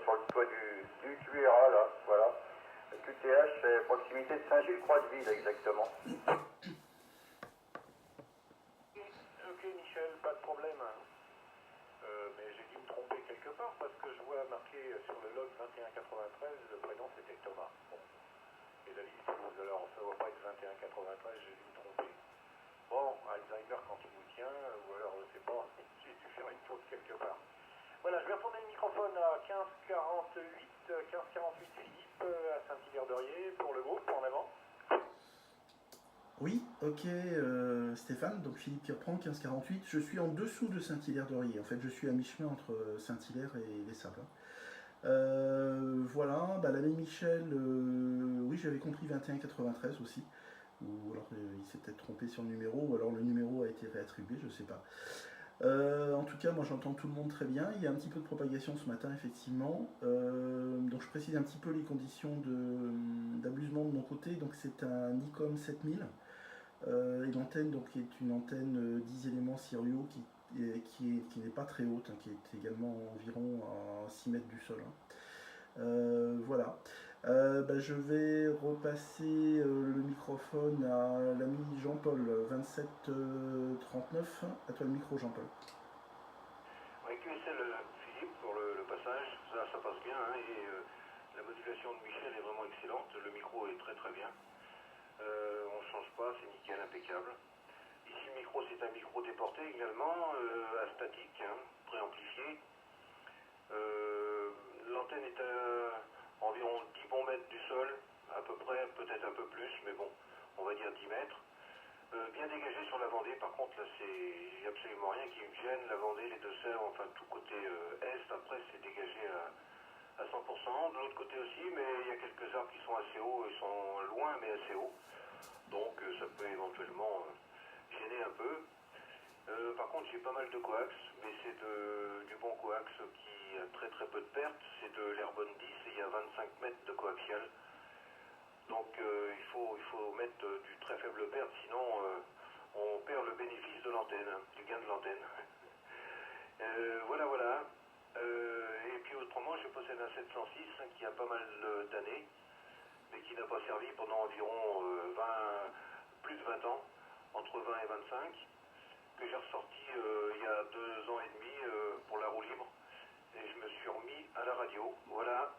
sur le toit du QRA, là, voilà. Le QTH, c'est proximité de Saint-Gilles-Croix-de-Ville, exactement. Ok, Michel, pas de problème. Mais j'ai dû me tromper quelque part parce que je vois marqué sur le log 2193, le prénom c'était Thomas. Bon. Et la liste Toulouse, alors ça ne doit pas être 2193, j'ai dû me tromper. Bon, Alzheimer quand il vous tient, ou alors je sais pas, j'ai dû faire une faute quelque part. Voilà, je vais retourner le microphone à 1548 Philippe, à Saint-Hilaire-de-Riez, pour le groupe, en avant. Oui, ok, Stéphane, donc Philippe qui reprend, 1548. Je suis en dessous de Saint-Hilaire-de-Riez. En fait, je suis à mi-chemin entre Saint-Hilaire et Les Sables. Voilà, bah, l'ami Michel, oui, j'avais compris 2193 aussi. Ou alors il s'est peut-être trompé sur le numéro, ou alors le numéro a été réattribué, je sais pas. En tout cas, moi j'entends tout le monde très bien. Il y a un petit peu de propagation ce matin, effectivement. Donc je précise un petit peu les conditions d'abusement de mon côté. Donc c'est un Nikon 7000. Une antenne donc, qui est une antenne 10 éléments Sirio qui n'est pas très haute, hein, qui est également environ à 6 mètres du sol. Hein. Voilà. Bah, je vais repasser le microphone à l'ami Jean-Paul, 2739. À toi le micro, Jean-Paul. Oui, QSL Philippe pour le passage, ça passe bien, hein, et la modulation de Michel est vraiment excellente, le micro est très très bien. On ne change pas, c'est nickel, impeccable. Ici le micro c'est un micro déporté également, à statique, hein, préamplifié. L'antenne est à environ 10 bons mètres du sol, à peu près, peut-être un peu plus, mais bon, on va dire 10 mètres. Bien dégagé sur la Vendée, par contre là c'est absolument rien qui me gêne, la Vendée, les Deux-Sèvres, enfin tout côté est, après c'est dégagé à 100%, de l'autre côté aussi, mais il y a quelques arbres qui sont assez hauts, ils sont loin mais assez hauts, donc ça peut éventuellement gêner un peu. Par contre j'ai pas mal de coax, mais c'est du bon coax qui a très très peu de pertes, c'est de l'Airborne 10 et il y a 25 mètres de coaxial. Donc il faut mettre du très faible perte, sinon on perd le bénéfice de l'antenne, hein, du gain de l'antenne. Voilà. Et puis autrement, je possède un 706 hein, qui a pas mal d'années, mais qui n'a pas servi pendant environ plus de 20 ans, entre 20 et 25, que j'ai ressorti il y a 2 ans et demi pour la roue libre. Et je me suis remis à la radio, voilà.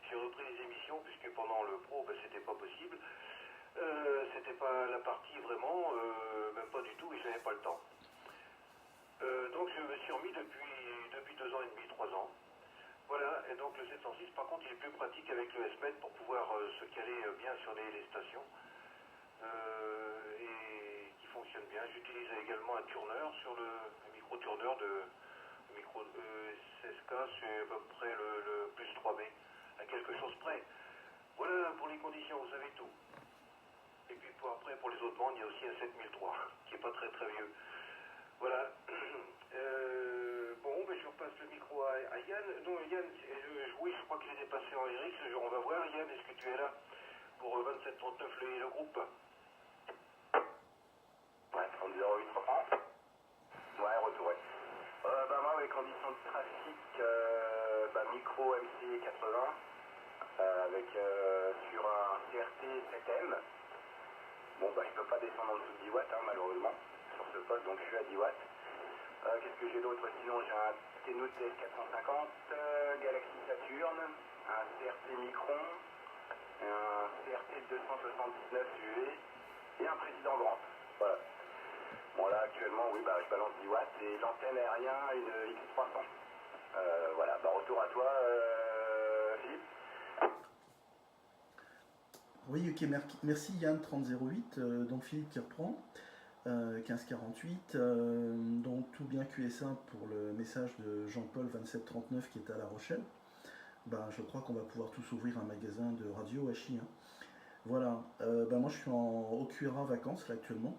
J'ai repris les émissions puisque pendant le pro, ben, c'était pas possible. C'était pas la partie vraiment, même pas du tout, et je n'avais pas le temps. Donc je me suis remis depuis 2 ans et demi, 3 ans. Voilà, et donc le 706, par contre, il est plus pratique avec le S-MED pour pouvoir se caler bien sur les stations. Et qui fonctionne bien. J'utilise également un tourneur sur le micro-tourneur de micro SSK, c'est à peu près le plus 3B, à quelque chose près. Voilà pour les conditions, vous savez tout. Et puis après, pour les autres bandes, il y a aussi un 7003, qui n'est pas très très vieux. Voilà. Bon, ben, je repasse le micro à Yann. Non, Yann, oui, je crois qu'il est dépassé en RX. On va voir, Yann, est-ce que tu es là pour 2739 le groupe? Ouais, 3008 reprend. Ouais, retour, ouais. Bah moi, les conditions de trafic, micro MC 80, avec sur un CRT 7M. Bon, bah, je peux pas descendre en dessous de 10 watts, hein, malheureusement, sur ce poste, donc je suis à 10 watts. Qu'est-ce que j'ai d'autre? Sinon, j'ai un Tenut TS450, Galaxy Saturn, un CRT Micron, un CRT 279 UV et un président Grand. Voilà. Bon, là, actuellement, oui, bah, je balance 10 watts et l'antenne aérien, une X300. Voilà, bah, retour à toi, Philippe. Oui, ok, merci Yann 3008, donc Philippe qui reprend, 1548, donc tout bien QS1 pour le message de Jean-Paul 2739 qui est à La Rochelle. Ben, je crois qu'on va pouvoir tous ouvrir un magasin de radio à Chi. Hein. Voilà, moi je suis au QRA vacances là actuellement,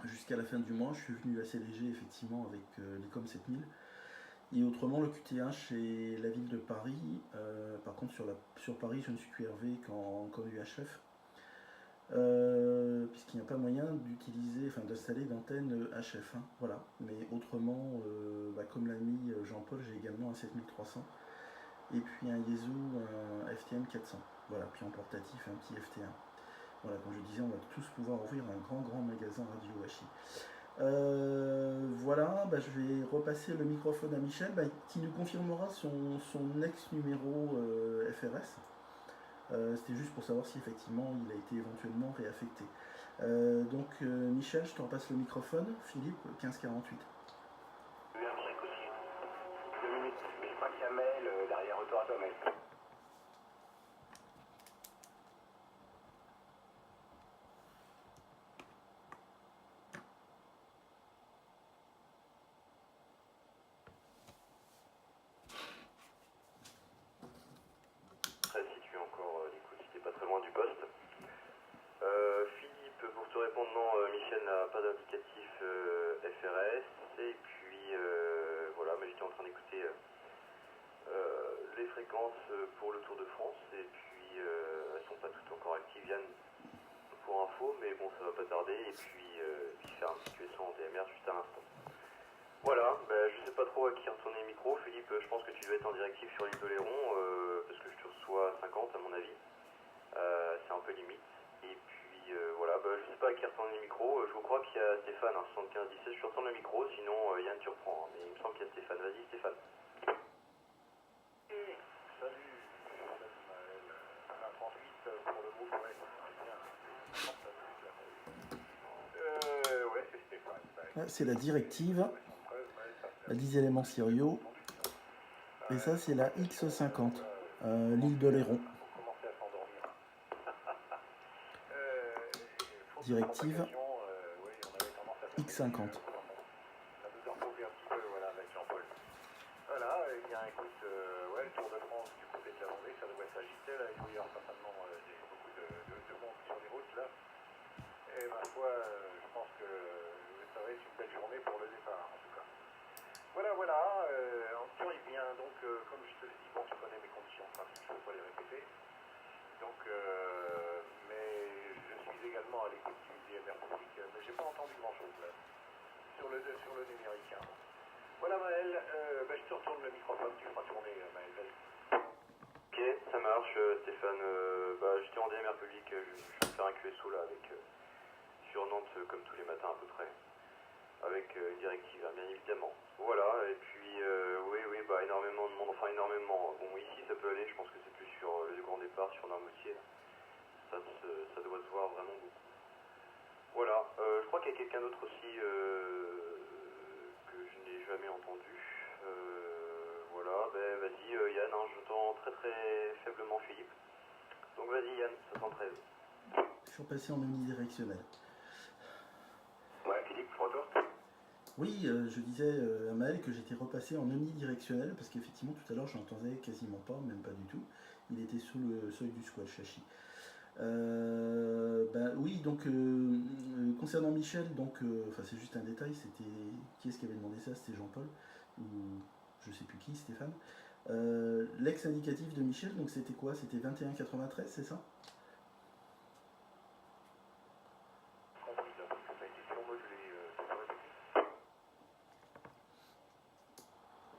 jusqu'à la fin du mois, je suis venu assez léger effectivement avec l'ICOM 7000. Et autrement, le QTH et la ville de Paris. Par contre, sur Paris, je ne suis QRV qu'en UHF. Puisqu'il n'y a pas moyen d'installer d'antenne HF. Hein, voilà. Mais autrement, comme l'a mis Jean-Paul, j'ai également un 7300 et puis un Yaesu, un FTM 400. Voilà, puis en portatif un petit FT1. Voilà, comme je disais, on va tous pouvoir ouvrir un grand magasin Radio Washi. Voilà, je vais repasser le microphone à Michel, qui nous confirmera son ex-numéro FRS. C'était juste pour savoir si effectivement il a été éventuellement réaffecté. Michel, je te repasse le microphone. Philippe, 1548. Oui, un truc aussi. 2 minutes. Mais je crois qu'il y a Maël derrière. Retour à toi, Maël. Si tu es encore, du coup, si t'es pas très loin du poste. Philippe, pour te répondre, non, Michel n'a pas d'indicatif FRS. Et puis, voilà, mais j'étais en train d'écouter les fréquences pour le Tour de France. Et puis, elles sont pas toutes encore actives, Yann, pour info, mais bon, ça va pas tarder. Et puis faire un petit QSO en DMR juste à l'instant. Voilà, je sais pas trop à qui retourner le micro. Philippe, je pense que tu dois être en directif sur l'île d'Oléron, parce que je te reçois à 50 à mon avis. C'est un peu limite. Et puis voilà, je sais pas à qui retourner le micro. Je vous crois qu'il y a Stéphane, 75-17. Je retourne le micro, sinon Yann tu reprends. Mais il me semble qu'il y a Stéphane. Vas-y Stéphane. Salut Maël. 38 pour le groupe, ouais, c'est bien. Ouais, c'est Stéphane. C'est la directive, la 10 éléments Sirio, et ça c'est la X50, l'île d'Oléron. Directive X50. Voilà, et bien écoute, le Tour de France du côté de la Vendée, ça devrait s'agiter, là, il doit y avoir certainement beaucoup de monde sur les routes, là. Et ma foi, je pense que ça va être une belle journée pour le départ, en tout cas. Voilà, en tir, il vient donc, comme je te l'ai dit, bon, tu connais mes conditions de trafic, je ne vais pas les répéter. Donc, mais je suis également à l'écoute du DMR public, mais j'ai pas entendu grand-chose, là, sur le numérique, hein. Voilà Maël, je te retourne le microphone, tu feras tourner Maël, vas-y. Ok, ça marche Stéphane. J'étais en DMR public, je vais faire un QSO là avec sur Nantes comme tous les matins à peu près. Avec une directive, hein, bien évidemment. Voilà, et puis oui, énormément de monde, enfin énormément. Bon, ici ça peut aller, je pense que c'est plus sur le grand départ, sur Noirmoutier. Ça doit se voir vraiment beaucoup. Voilà, je crois qu'il y a quelqu'un d'autre aussi que je n'ai jamais entendu. Voilà, vas-y Yann, hein, j'entends très faiblement Philippe. Donc vas-y Yann, 713. Je suis repassé en omnidirectionnel. Ouais, Philippe, retour. Oui, je disais à Maël que j'étais repassé en omnidirectionnel parce qu'effectivement tout à l'heure je n'entendais quasiment pas, même pas du tout. Il était sous le seuil du squat Chachi. Oui, donc concernant Michel, c'est juste un détail, c'était qui est-ce qui avait demandé ça? C'était Jean-Paul ou je sais plus qui, Stéphane. L'ex indicatif de Michel, donc c'était quoi? C'était 21,93, c'est ça?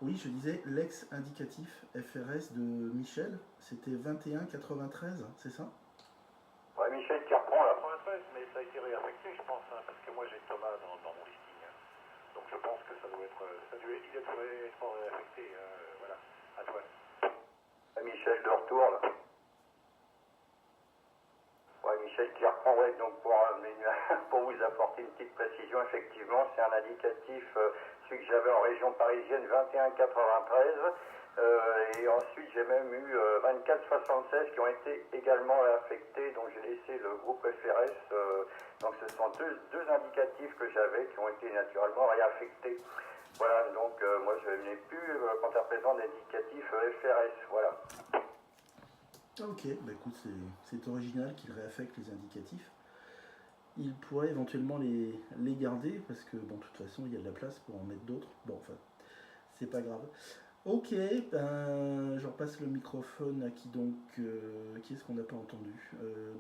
Oui, je disais l'ex indicatif FRS de Michel, c'était 21,93, c'est ça? Ouais, Michel qui reprend là. 93, mais ça a été réaffecté, je pense, hein, parce que moi j'ai Thomas dans mon listing. Hein. Donc je pense que ça doit être. Il a dû être réaffecté. Voilà, à toi. Michel de retour là. Ouais, Michel qui reprend, ouais, donc pour vous apporter une petite précision, effectivement, c'est un indicatif, celui que j'avais en région parisienne, 21,93. Et ensuite, j'ai même eu 24,76 qui ont été également affectés. Donc, j'ai laissé le groupe FRS. Donc, ce sont deux indicatifs que j'avais qui ont été naturellement réaffectés. Voilà, donc moi, je n'ai plus, quant à présent, d'indicatif FRS. Voilà. Ok, écoute, c'est original qu'il réaffecte les indicatifs. Il pourrait éventuellement les garder parce que, bon, de toute façon, il y a de la place pour en mettre d'autres. Bon, enfin, c'est pas grave. Ok, je repasse le microphone à qui donc qui est-ce qu'on n'a pas entendu?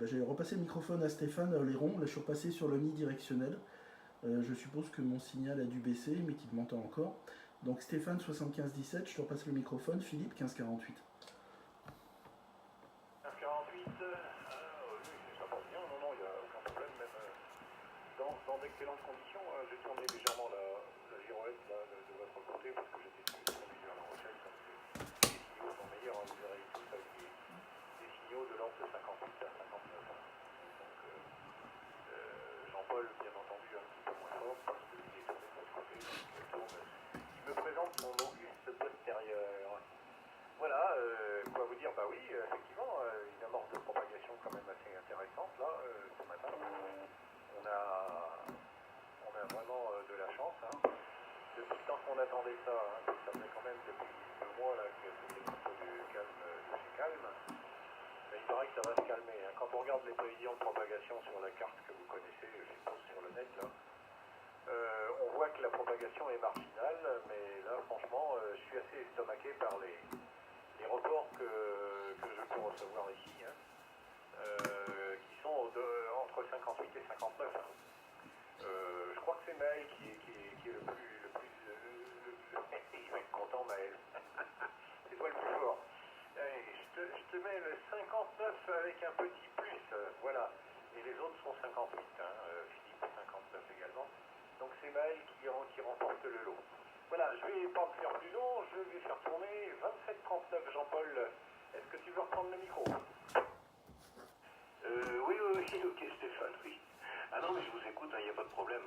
J'ai repassé le microphone à Stéphane Oléron. Là, je suis repassé sur l'omnidirectionnel. Je suppose que mon signal a dû baisser, mais qu'il m'entend encore. Donc Stéphane 7517, je te repasse le microphone. Philippe 1548. d'excellentes conditions. J'ai tourné légèrement la girouette là, de votre côté parce que j'étais plus tourné vers La Rochelle. Donc les signaux sont meilleurs, hein, vous verrez tous avec des signaux de l'ordre de 58 à 59. Hein. Donc Jean-Paul, bien entendu, un petit peu moins fort parce qu'il est tourné de l'autre côté. Donc il me présente son auguste postérieur. Voilà, quoi vous dire, bah oui, effectivement, une amorce de propagation quand même assez intéressante là, ce matin. On a vraiment de la chance. Hein. Depuis le temps qu'on attendait ça, hein, ça fait quand même depuis 2 mois là, que c'était un peu de calme, de chez calme. Mais il paraît que ça va se calmer. Hein. Quand on regarde les prévisions de propagation sur la carte que vous connaissez, je suppose sur le net, là, on voit que la propagation est marginale, mais là, franchement, je suis assez estomaqué par les reports que je peux recevoir ici, hein, qui sont entre 58 et 59. Hein. Je crois que c'est Maël qui est le plus il va être content, Maël. C'est toi le plus fort. Allez, je te mets le 59 avec un petit plus, voilà. Et les autres sont 58, hein, Philippe 59 également. Donc c'est Maël qui remporte le lot. Voilà, je vais pas me faire plus long, je vais faire tourner 27-39, Jean-Paul. Est-ce que tu veux reprendre le micro? Oui, ok Stéphane, oui. Ah non, mais je vous écoute, il n'y a pas de problème.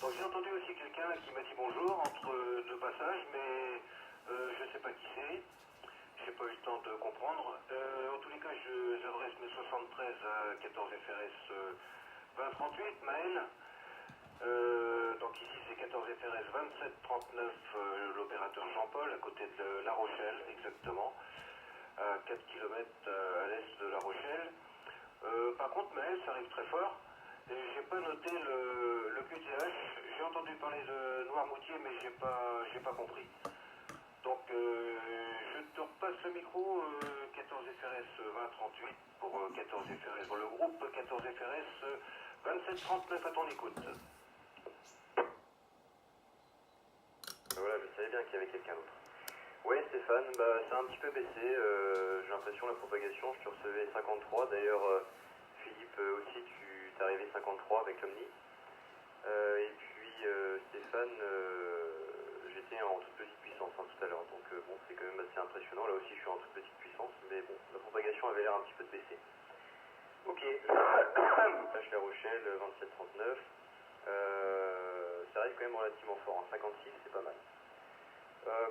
Donc j'ai entendu aussi quelqu'un qui m'a dit bonjour entre 2 passages, mais je ne sais pas qui c'est. J'ai pas eu le temps de comprendre. En tous les cas, j'adresse mes 73 à 14 FRS 2038, Maël. Donc ici c'est 14 FRS 2739, l'opérateur Jean-Paul, à côté de La Rochelle, exactement, à 4 km à l'est de La Rochelle. Par contre, Maël, ça arrive très fort. Et j'ai pas noté le QTH. J'ai entendu parler de Noirmoutier, mais j'ai pas compris. Donc je te repasse le micro 14 FRS 2038 pour 14 FRS, pour le groupe 14 FRS 2739 à ton écoute. Voilà, je savais bien qu'il y avait quelqu'un d'autre. Oui Stéphane, bah, ça a un petit peu baissé, j'ai l'impression la propagation, je te recevais 53, d'ailleurs Philippe aussi tu t'es arrivé 53 avec l'Omni. Et puis Stéphane, j'étais en toute petite puissance hein, tout à l'heure, donc bon c'est quand même assez impressionnant, là aussi je suis en toute petite puissance, mais bon, la propagation avait l'air un petit peu de baisser. Ok, Tâche La Rochelle, 27-39, ça reste quand même relativement fort, hein. 56 c'est pas mal.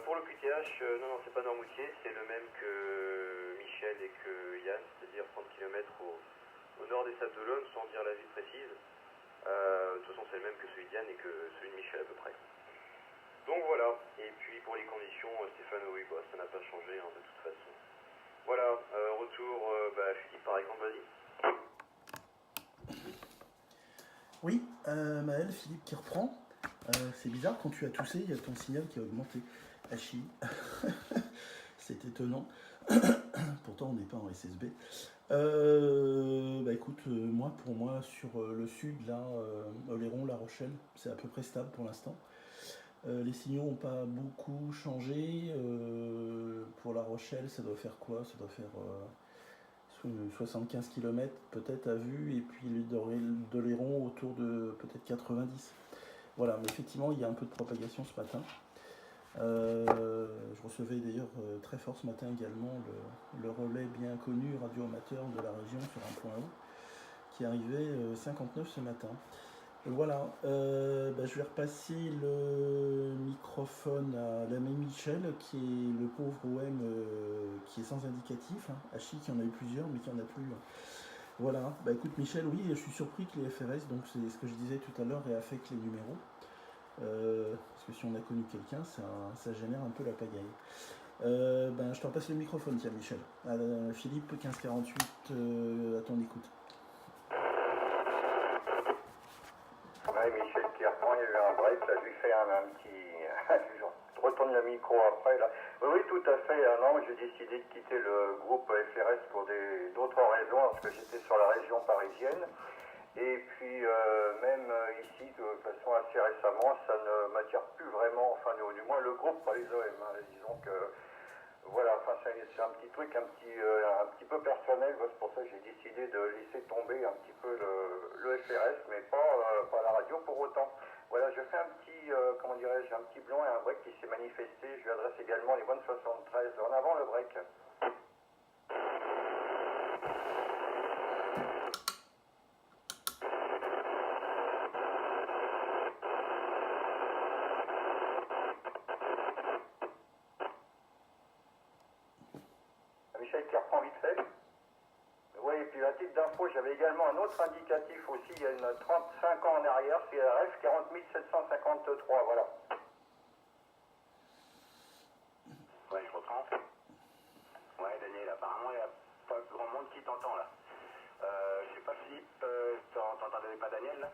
Pour le QTH, non, c'est pas Noirmoutier, c'est le même que Michel et que Yann, c'est-à-dire 30 km au nord des Sables d'Olonne, sans dire la ville précise. De toute façon, c'est le même que celui de Yann et que celui de Michel à peu près. Donc voilà, et puis pour les conditions, Stéphane, oui, bah, ça n'a pas changé hein, de toute façon. Voilà, retour, Philippe par exemple, vas-y. Oui, Maël, Philippe qui reprend. C'est bizarre, quand tu as toussé, il y a ton signal qui a augmenté. Hachi. C'est étonnant. Pourtant, on n'est pas en SSB. Écoute, pour moi, sur le sud, là, Oléron, La Rochelle, c'est à peu près stable pour l'instant. Les signaux n'ont pas beaucoup changé. Pour La Rochelle, ça doit faire quoi? Ça doit faire 75 km peut-être à vue, et puis d'Oléron autour de peut-être 90. Voilà, mais effectivement, il y a un peu de propagation ce matin. Je recevais d'ailleurs très fort ce matin également le relais bien connu radio-amateur de la région sur un point haut qui arrivait 59 ce matin. Voilà, je vais repasser le microphone à l'ami Michel, qui est le pauvre OM qui est sans indicatif, hein. Hachi qui en a eu plusieurs mais qui en a plus. Voilà, écoute Michel, oui, je suis surpris que les FRS, donc c'est ce que je disais tout à l'heure, aient affecté les numéros. Parce que si on a connu quelqu'un, ça génère un peu la pagaille. Je te repasse le microphone, tiens Michel. Philippe 1548, à ton écoute. Ouais, Michel qui reprend, il y a eu un break, là je lui fais un petit... je retourne le micro après là. Oui, tout à fait, non, j'ai décidé de quitter le groupe FRS pour d'autres raisons, parce que j'étais sur la région parisienne. Et puis même ici, de façon assez récemment, ça ne m'attire plus vraiment, enfin du moins le groupe, pas les OM. Hein. Disons que voilà, enfin c'est un petit truc un petit peu personnel, c'est pour ça que j'ai décidé de laisser tomber un petit peu le FRS, mais pas la radio pour autant. Voilà, je fais un petit, comment dirais-je, un petit blanc et un break qui s'est manifesté. Je lui adresse également les bonnes 73. En avant le break. Michel qui reprend vite fait. Oui, et puis à titre d'info, j'avais également un autre indicatif aussi, il y a une 35 ans en arrière, c'est RF 40 753, voilà. Ouais, je reprends. Ouais, Daniel, apparemment, il n'y a pas grand monde qui t'entend là. Je sais pas si t'entendais pas Daniel là.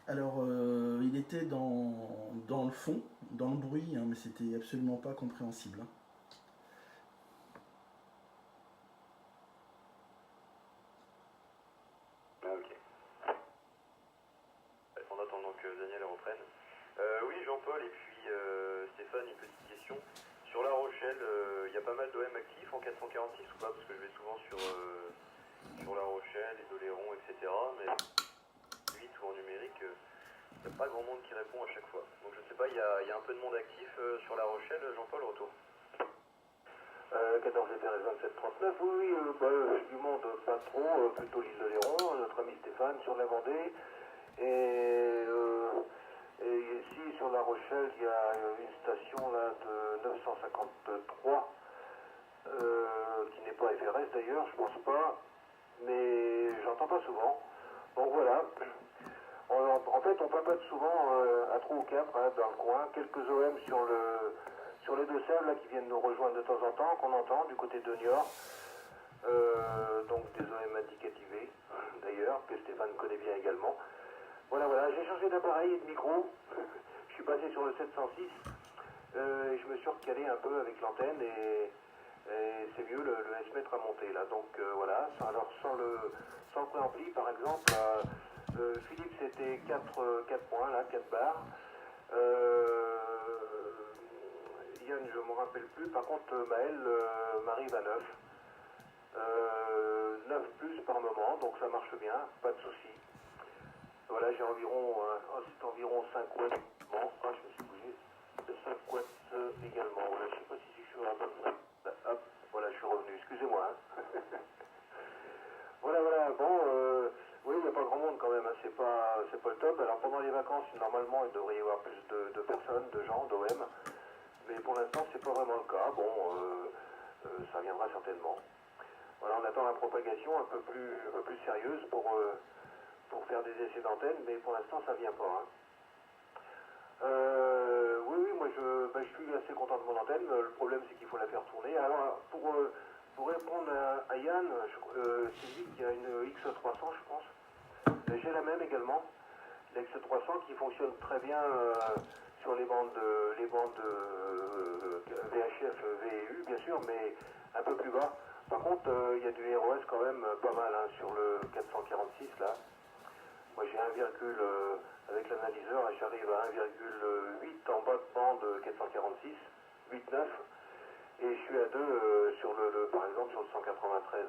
Alors, il était dans le fond, dans le bruit, hein, mais c'était absolument pas compréhensible. Hein. Ok. En attendant que Daniel reprenne. Oui, Jean-Paul, et puis Stéphane, une petite question. Sur La Rochelle, il y a pas mal d'OM actifs en 446 ou pas? Parce que je vais souvent sur La Rochelle, les Oléron, etc. Mais 8 ou en numérique, il n'y a pas grand monde qui répond à chaque fois. Donc je sais pas, il y a un peu de monde actif sur La Rochelle, Jean-Paul, retour. 14 FRS 2739, oui, du monde pas trop, plutôt l'île de Léron, notre ami Stéphane sur la Vendée. Et ici sur La Rochelle, il y a une station là de 953 qui n'est pas FRS d'ailleurs, je pense pas, mais j'entends pas souvent. Donc voilà. En fait, on papote souvent à 3 ou 4 hein, dans le coin, quelques OM sur les deux salles là, qui viennent nous rejoindre de temps en temps, qu'on entend du côté de Niort. Donc des OM indicativés, d'ailleurs, que Stéphane connaît bien également. Voilà, j'ai changé d'appareil et de micro. Je suis passé sur le 706 et je me suis recalé un peu avec l'antenne et c'est mieux, le S-mètre a monté là. Donc voilà, alors sans le préampli par exemple, Philippe c'était 4 points là, 4 barres. Yann je ne me rappelle plus, par contre Maël m'arrive à 9. 9 plus par moment, donc ça marche bien, pas de souci. Voilà, j'ai environ, c'est environ 5 watts. Bon, je me suis bougé. 5 watts également. Voilà, je sais pas si je suis à la bonne place. Hop, voilà, je suis revenu. Excusez-moi. Hein. Voilà, bon, oui, il n'y a pas grand monde quand même. Hein. C'est pas le top. Alors pendant les vacances, normalement, il devrait y avoir plus de personnes, de gens, d'OM. Mais pour l'instant, c'est pas vraiment le cas. Bon, ça viendra certainement. Voilà, on attend la propagation un peu plus sérieuse pour faire des essais d'antenne, mais pour l'instant ça vient pas. Hein. Oui, moi je suis assez content de mon antenne. Le problème c'est qu'il faut la faire tourner. Alors pour répondre à Yann, c'est lui qui a une X300 je pense. J'ai la même également, la X300 qui fonctionne très bien sur les bandes VHF, VEU bien sûr, mais un peu plus bas. Par contre, il y a du ROS quand même pas mal hein, sur le 446 là. Moi j'ai avec l'analyseur, j'arrive à 1,8 en bas de bande 446, 8,9 et je suis à 2 sur par exemple sur le 193.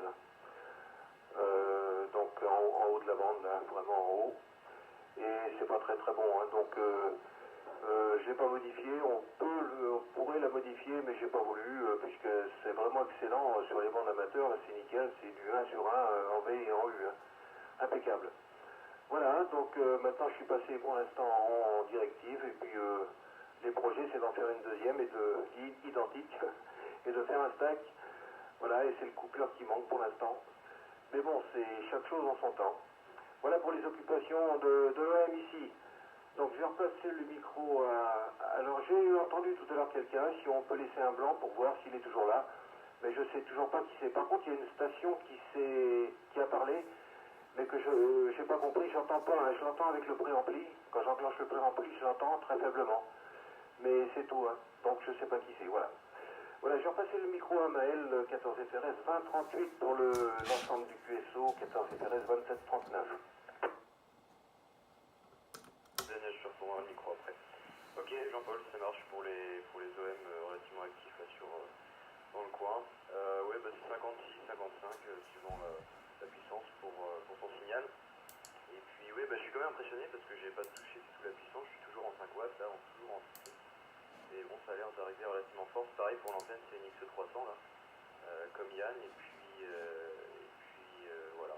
Donc en haut de la bande, là, vraiment en haut. Et c'est pas très très bon. Hein, donc je l'ai pas modifié, on pourrait la modifier, mais j'ai pas voulu, puisque c'est vraiment excellent sur les bandes amateurs, là c'est nickel, c'est du 1 sur 1 en V et en U. Hein. Impeccable. Voilà, donc maintenant je suis passé pour l'instant en directive et puis les projets c'est d'en faire une deuxième et identique et de faire un stack. Voilà, et c'est le coupleur qui manque pour l'instant. Mais bon, c'est chaque chose en son temps. Voilà pour les occupations de l'OM ici. Donc je vais repasser le micro à... Alors j'ai entendu tout à l'heure quelqu'un, si on peut laisser un blanc pour voir s'il est toujours là. Mais je sais toujours pas qui c'est. Par contre, il y a une station qui a parlé. Mais que je n'ai pas compris, j'entends pas, hein, je l'entends avec le préampli. Quand j'enclenche le préampli, je l'entends très faiblement. Mais c'est tout, hein. Donc je ne sais pas qui c'est, voilà. Voilà, je vais repasser le micro à Maël, 14 FRS 2038 pour l'ensemble du QSO, 14 FRS 2739. Daniel, je te retournerai le micro après. Ok, Jean-Paul, ça marche pour les OM relativement actifs là, dans le coin. Ouais, bah c'est 56, 55, suivant la puissance pour son signal. Et puis, ouais, bah je suis quand même impressionné parce que j'ai pas touché du tout la puissance, je suis toujours en 5 watts, là, toujours en 6. Et bon, ça a l'air d'arriver relativement fort. Pareil pour l'antenne, c'est une X300 là, comme Yann. Et puis voilà.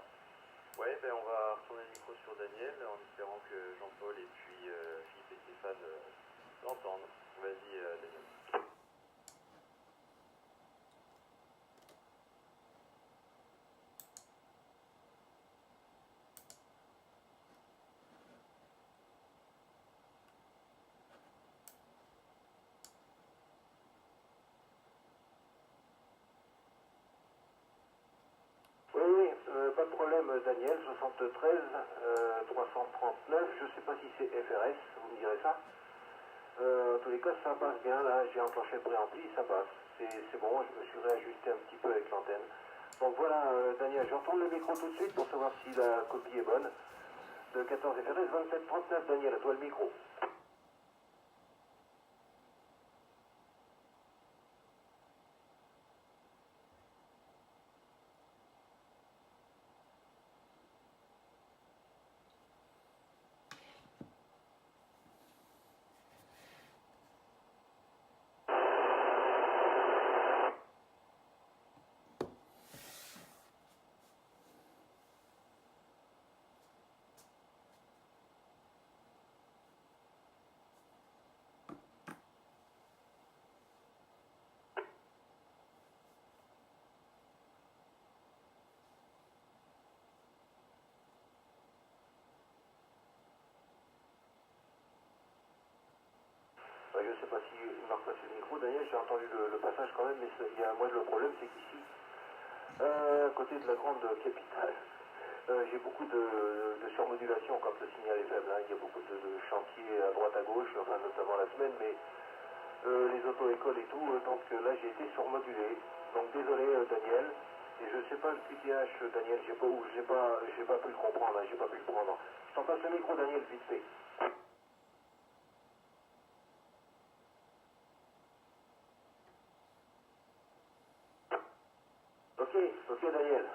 Ouais, ben on va retourner le micro sur Daniel en espérant que Jean-Paul et puis Philippe et Stéphane l'entendent. Vas-y, Daniel. Oui, pas de problème, Daniel, 73, 339, je sais pas si c'est FRS, vous me direz ça. En tous les cas, ça passe bien, là, j'ai enclenché le préampli, ça passe. C'est bon, je me suis réajusté un petit peu avec l'antenne. Donc voilà, Daniel, je retourne le micro tout de suite pour savoir si la copie est bonne. De 14 FRS, 2739, Daniel, à toi le micro. Je ne sais pas si il m'a repassé le micro, Daniel, j'ai entendu le passage quand même, mais moi le problème c'est qu'ici, à côté de la grande capitale, j'ai beaucoup de surmodulation quand le signal est faible. Hein. Il y a beaucoup de chantiers à droite à gauche, enfin notamment la semaine, mais les auto-écoles et tout, donc là j'ai été surmodulé. Donc désolé Daniel, et je sais pas le QTH Daniel, j'ai pas pu le comprendre, hein, j'ai pas pu le prendre. Je t'en passe le micro Daniel, vite fait. Ok Daniel.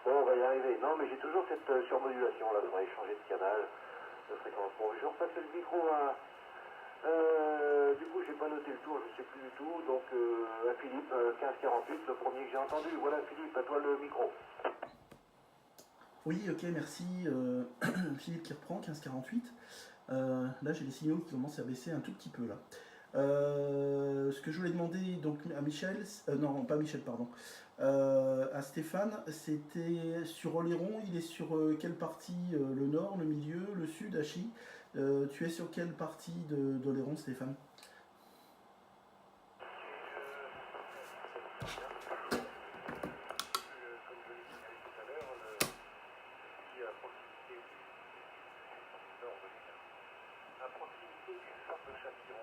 Bon, on va y arriver. Non, mais j'ai toujours cette surmodulation là, faudrait changer de canal, de fréquence. Bon, je repasse le micro à... du coup, j'ai pas noté le tour, je sais plus du tout. Donc, à Philippe, 1548, le premier que j'ai entendu. Voilà, Philippe, à toi le micro. Oui, ok, merci. Philippe qui reprend, 1548. Là, j'ai les signaux qui commencent à baisser un tout petit peu là. Ce que je voulais demander donc à Michel, non pas Michel, pardon, à Stéphane, c'était sur Oléron, il est sur quelle partie, le nord, le milieu, le sud, Hachi. Tu es sur quelle partie d'Oléron, Stéphane? À proximité du centre de Châtillon,